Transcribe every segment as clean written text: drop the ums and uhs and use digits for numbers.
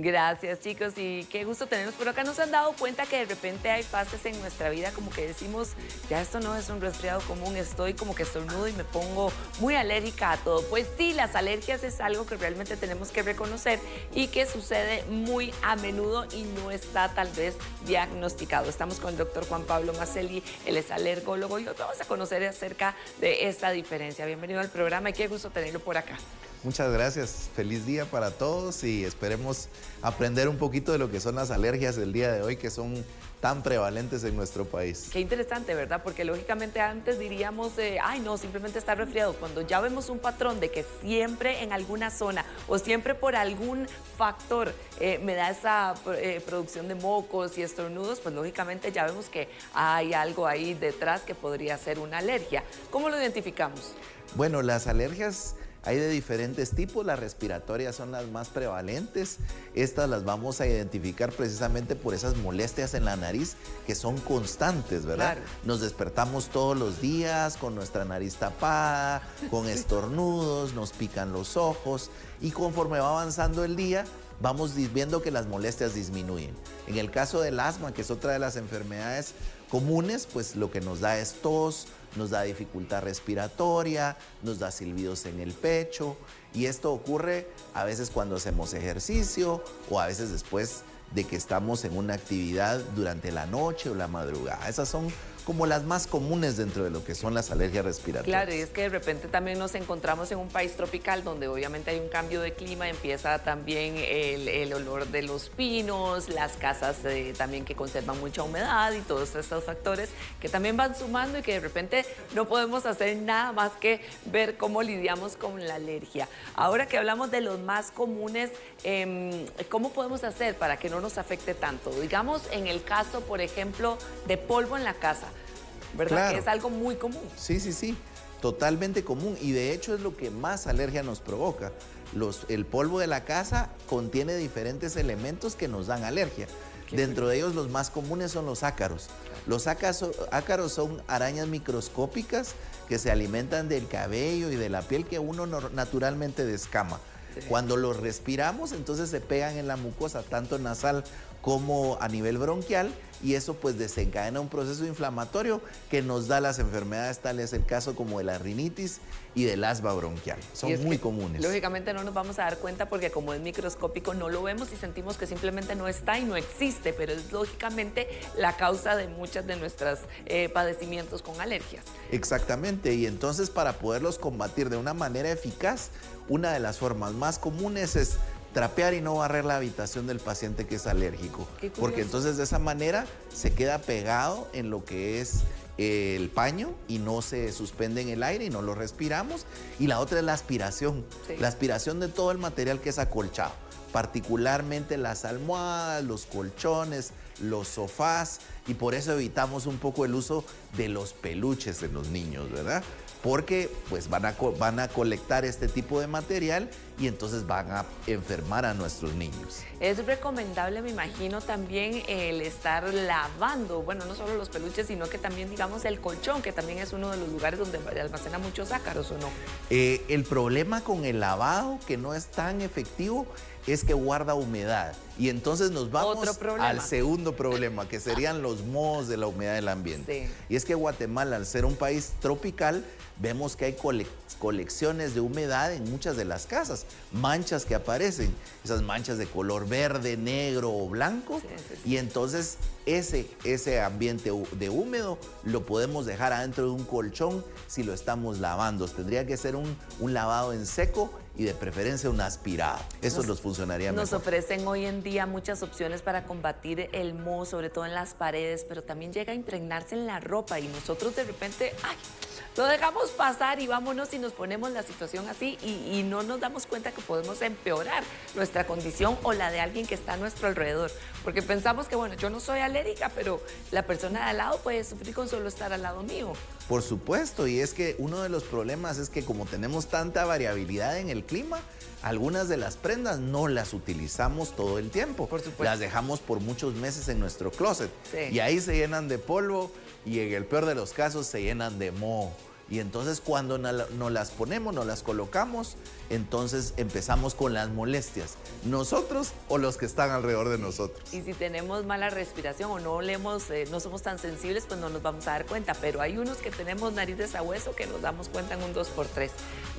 Gracias, chicos, y qué gusto tenerlos por acá. ¿Nos han dado cuenta que de repente hay fases en nuestra vida como que decimos, ya esto no es un resfriado común, estoy como que estornudo y me pongo muy alérgica a todo? Pues sí, las alergias es algo que realmente tenemos que reconocer y que sucede muy a menudo y no está tal vez diagnosticado. Estamos con el doctor Juan Pablo Maselli, él es alergólogo y hoy vamos a conocer acerca de esta diferencia. Bienvenido al programa y qué gusto tenerlo por acá. Muchas gracias, feliz día para todos y esperemos aprender un poquito de lo que son las alergias del día de hoy, que son tan prevalentes en nuestro país. Qué interesante, ¿verdad? Porque lógicamente antes diríamos, ay no, simplemente está resfriado. Cuando ya vemos un patrón de que siempre en alguna zona o siempre por algún factor me da esa producción de mocos y estornudos, pues lógicamente ya vemos que hay algo ahí detrás que podría ser una alergia. ¿Cómo lo identificamos? Bueno, las alergias hay de diferentes tipos, las respiratorias son las más prevalentes. Estas las vamos a identificar precisamente por esas molestias en la nariz que son constantes, ¿verdad? Claro. Nos despertamos todos los días con nuestra nariz tapada, con estornudos, nos pican los ojos y conforme va avanzando el día, vamos viendo que las molestias disminuyen. En el caso del asma, que es otra de las enfermedades comunes, pues lo que nos da es tos, nos da dificultad respiratoria, nos da silbidos en el pecho y esto ocurre a veces cuando hacemos ejercicio o a veces después de que estamos en una actividad durante la noche o la madrugada. Esas son como las más comunes dentro de lo que son las alergias respiratorias. Claro, y es que de repente también nos encontramos en un país tropical donde obviamente hay un cambio de clima, empieza también el olor de los pinos, las casas también que conservan mucha humedad y todos estos factores que también van sumando y que de repente no podemos hacer nada más que ver cómo lidiamos con la alergia. Ahora que hablamos de los más comunes, ¿cómo podemos hacer para que no nos afecte tanto? Digamos en el caso, por ejemplo, de polvo en la casa, ¿verdad? Claro. Que es algo muy común. Sí, totalmente común y de hecho es lo que más alergia nos provoca. El polvo de la casa contiene diferentes elementos que nos dan alergia. Dentro de ellos los más comunes son los ácaros. Los ácaros son arañas microscópicas que se alimentan del cabello y de la piel que uno naturalmente descama. Sí. Cuando los respiramos, entonces se pegan en la mucosa, tanto nasal como a nivel bronquial, y eso pues desencadena un proceso inflamatorio que nos da las enfermedades tales el caso como de la rinitis y del asma bronquial. Son muy comunes. Lógicamente no nos vamos a dar cuenta porque como es microscópico no lo vemos y sentimos que simplemente no está y no existe, pero es lógicamente la causa de muchas de nuestros padecimientos con alergias. Exactamente, y entonces para poderlos combatir de una manera eficaz, una de las formas más comunes es trapear y no barrer la habitación del paciente que es alérgico, porque entonces de esa manera se queda pegado en lo que es el paño y no se suspende en el aire y no lo respiramos. Y la otra es la aspiración, la aspiración de todo el material que es acolchado, particularmente las almohadas, los colchones, los sofás, y por eso evitamos un poco el uso de los peluches en los niños, ¿verdad? Porque pues van a colectar este tipo de material y entonces van a enfermar a nuestros niños. Es recomendable, me imagino, también el estar lavando, bueno, no solo los peluches, sino que también, digamos, el colchón, que también es uno de los lugares donde almacena muchos ácaros, ¿o no? El problema con el lavado, que no es tan efectivo, es que guarda humedad. Y entonces nos vamos al segundo problema, que serían los mohos de la humedad del ambiente. Sí. Y es que Guatemala, al ser un país tropical, vemos que hay colecciones de humedad en muchas de las casas, manchas que aparecen, esas manchas de color verde, negro o blanco, y entonces ese ambiente de húmedo lo podemos dejar adentro de un colchón si lo estamos lavando. Tendría que ser un lavado en seco y de preferencia un aspirado. Eso nos funcionaría mejor. Nos ofrecen hoy en día muchas opciones para combatir el moho, sobre todo en las paredes, pero también llega a impregnarse en la ropa y nosotros de repente, ¡ay!, lo dejamos pasar y vámonos y nos ponemos la situación así y no nos damos cuenta que podemos empeorar nuestra condición o la de alguien que está a nuestro alrededor. Porque pensamos que, bueno, yo no soy alérgica, pero la persona de al lado puede sufrir con solo estar al lado mío. Por supuesto, y es que uno de los problemas es que como tenemos tanta variabilidad en el clima, algunas de las prendas no las utilizamos todo el tiempo. Por supuesto. Las dejamos por muchos meses en nuestro closet. Sí. Y ahí se llenan de polvo y en el peor de los casos se llenan de moho. Y entonces cuando nos las ponemos, nos las colocamos, entonces empezamos con las molestias, nosotros o los que están alrededor de nosotros. Y si tenemos mala respiración o no olemos, no somos tan sensibles, pues no nos vamos a dar cuenta. Pero hay unos que tenemos nariz de sabueso que nos damos cuenta en un 2x3.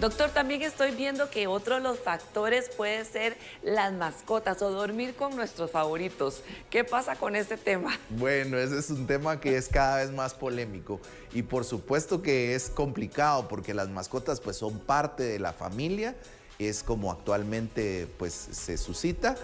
Doctor, también estoy viendo que otro de los factores puede ser las mascotas o dormir con nuestros favoritos. ¿Qué pasa con este tema? Bueno, ese es un tema que es cada vez más polémico y por supuesto que es complicado porque las mascotas pues son parte de la familia, es como actualmente pues se suscita,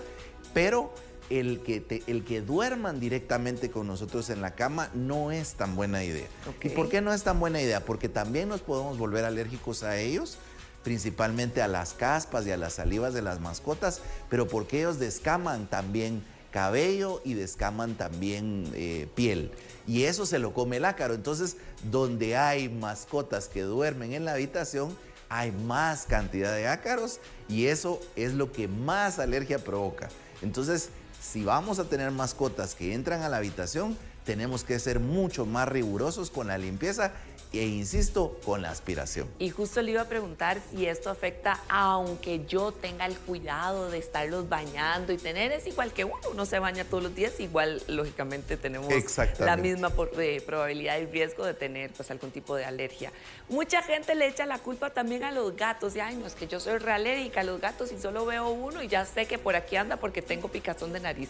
pero el que duerman directamente con nosotros en la cama no es tan buena idea. Okay. ¿Y por qué no es tan buena idea? Porque también nos podemos volver alérgicos a ellos, principalmente a las caspas y a las salivas de las mascotas, pero porque ellos descaman también cabello y descaman también piel. Y eso se lo come el ácaro. Entonces, donde hay mascotas que duermen en la habitación, hay más cantidad de ácaros y eso es lo que más alergia provoca. Entonces, si vamos a tener mascotas que entran a la habitación, tenemos que ser mucho más rigurosos con la limpieza e insisto, con la aspiración. Y justo le iba a preguntar si esto afecta, aunque yo tenga el cuidado de estarlos bañando y tener, es igual que uno se baña todos los días, igual lógicamente tenemos la misma probabilidad y riesgo de tener pues algún tipo de alergia. Mucha gente le echa la culpa también a los gatos, y ay no, es que yo soy realérgica a los gatos y solo veo uno y ya sé que por aquí anda porque tengo picazón de nariz.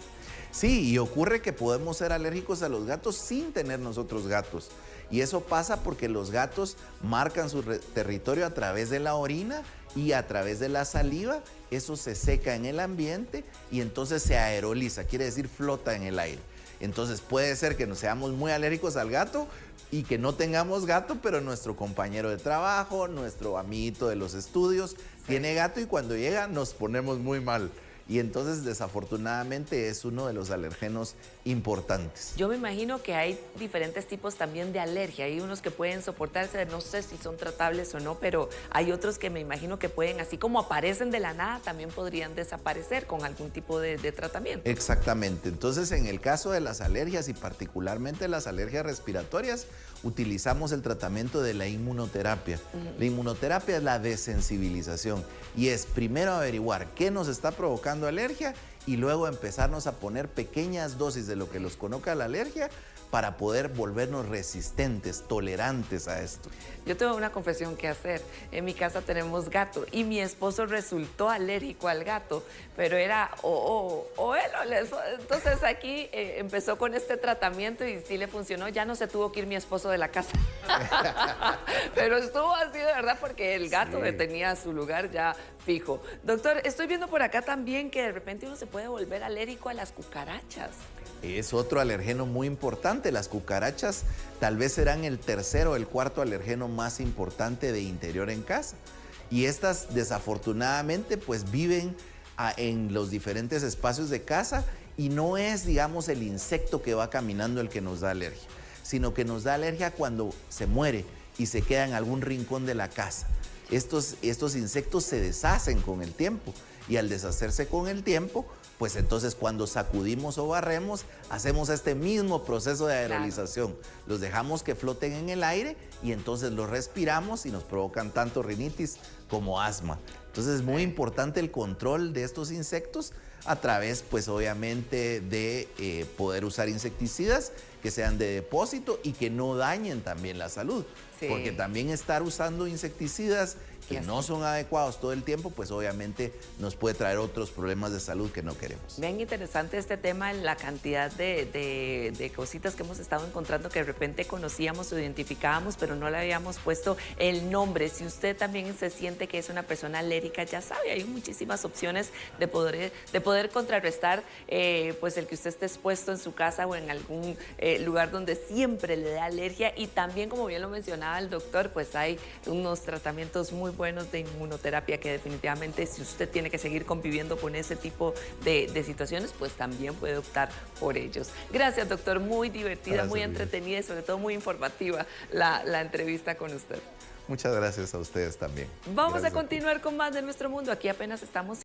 Sí, y ocurre que podemos ser alérgicos a los gatos sin tener nosotros gatos. Y eso pasa porque los gatos marcan su territorio a través de la orina y a través de la saliva. Eso se seca en el ambiente y entonces se aeroliza, quiere decir flota en el aire. Entonces puede ser que nos seamos muy alérgicos al gato y que no tengamos gato, pero nuestro compañero de trabajo, nuestro amiguito de los estudios, tiene gato y cuando llega nos ponemos muy mal. Y entonces, desafortunadamente, es uno de los alergenos importantes. Yo me imagino que hay diferentes tipos también de alergia. Hay unos que pueden soportarse, no sé si son tratables o no, pero hay otros que me imagino que pueden, así como aparecen de la nada, también podrían desaparecer con algún tipo de tratamiento. Exactamente. Entonces, en el caso de las alergias y particularmente las alergias respiratorias, utilizamos el tratamiento de la inmunoterapia. La inmunoterapia es la desensibilización y es primero averiguar qué nos está provocando alergia y luego empezarnos a poner pequeñas dosis de lo que los coloca la alergia para poder volvernos resistentes, tolerantes a esto. Yo tengo una confesión que hacer. En mi casa tenemos gato y mi esposo resultó alérgico al gato, pero era o él o el esposo. Entonces aquí empezó con este tratamiento y sí le funcionó. Ya no se tuvo que ir mi esposo de la casa. Pero estuvo así de verdad porque el gato tenía su lugar ya fijo. Doctor, estoy viendo por acá también que de repente uno se puede volver alérgico a las cucarachas. Es otro alergeno muy importante. Las cucarachas tal vez serán el tercero o el cuarto alergeno más importante de interior en casa. Y estas desafortunadamente pues viven en los diferentes espacios de casa y no es, digamos, el insecto que va caminando el que nos da alergia, sino que nos da alergia cuando se muere y se queda en algún rincón de la casa. Estos insectos se deshacen con el tiempo y al deshacerse con el tiempo, pues entonces cuando sacudimos o barremos, hacemos este mismo proceso de aerolización. Claro. Los dejamos que floten en el aire y entonces los respiramos y nos provocan tanto rinitis como asma. Entonces es muy importante el control de estos insectos a través, pues obviamente, de poder usar insecticidas que sean de depósito y que no dañen también la salud. Sí. Porque también estar usando insecticidas que no son adecuados todo el tiempo, pues obviamente nos puede traer otros problemas de salud que no queremos. Bien interesante este tema, la cantidad de cositas que hemos estado encontrando que de repente conocíamos o identificábamos, pero no le habíamos puesto el nombre. Si usted también se siente que es una persona alérgica, ya sabe, hay muchísimas opciones de poder contrarrestar pues el que usted esté expuesto en su casa o en algún lugar donde siempre le da alergia. Y también, como bien lo mencionaba el doctor, pues hay unos tratamientos muy buenos de inmunoterapia que definitivamente, si usted tiene que seguir conviviendo con ese tipo de situaciones, pues también puede optar por ellos. Gracias, doctor. Muy divertida, gracias, muy entretenida y sobre todo muy informativa la entrevista con usted. Muchas gracias a ustedes también. Vamos a continuar con más de Nuestro Mundo. Aquí apenas estamos